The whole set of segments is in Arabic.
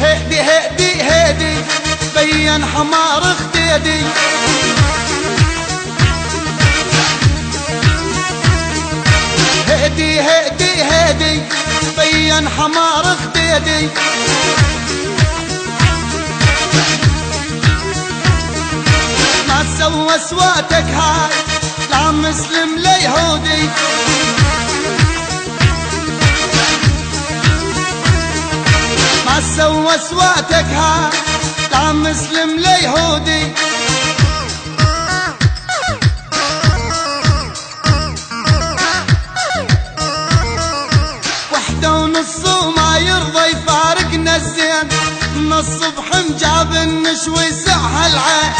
هدي هدي هدي بين حمار اختيدي، هدي هدي هدي بين حمار اختيدي، ما سوى سواتك هاي لا مسلم لا يهودي، ما سوى سواتك هاي لا مسلم لا يهودي. وحده ونص وما يرضى يفارقنا الزين، من الصبح مجاب النشوي سعها العين،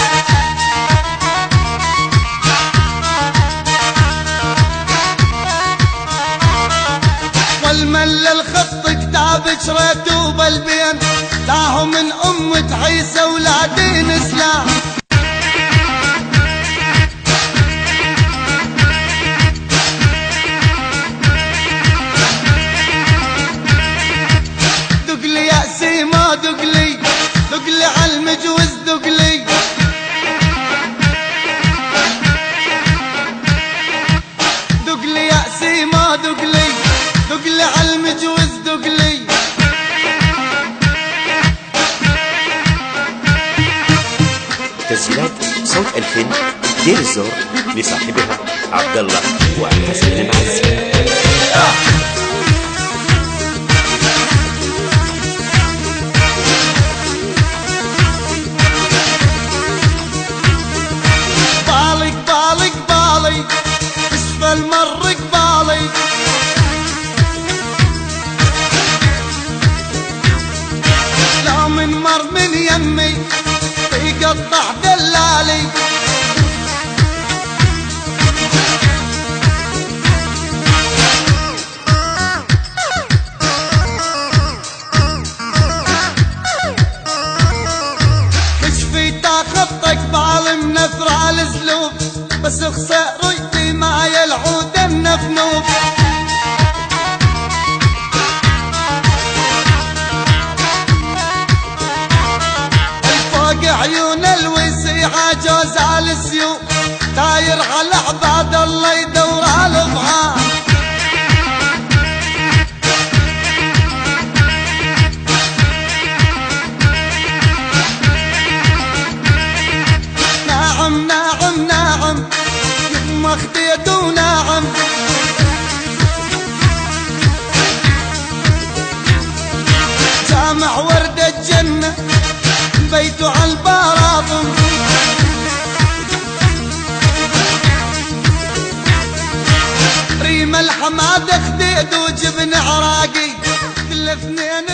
والمل الخط كتاب شريته بالبين، لا هو من أمة عيسى ولا دين إسلام. دقلي يأسي ما دقلي، دقلي عالمجوز دقلي، دقلي يأسي ما دقلي، دقلي عالمجوز دقلي. تسجيلات صوت 2000 دير الزور لصاحبها عبد الله وحسن المعز. بالي بالي بالي اشفى المر قبالي، لا من مر من يمي يقطع دلالي، كشفي تاخطك بعلم نثر الزلوب، بس خسر ريتي ما يلعود النفنوب. عيون الوسيعة جوز على السيوف، داير على عباد الله يدور على الضحى، ناعم ناعم ناعم يما اختيته ناعم، جامع ورد الجنة بيته عالبراطم، ريم الحماد خديد وجبن عراقي، كل اثنين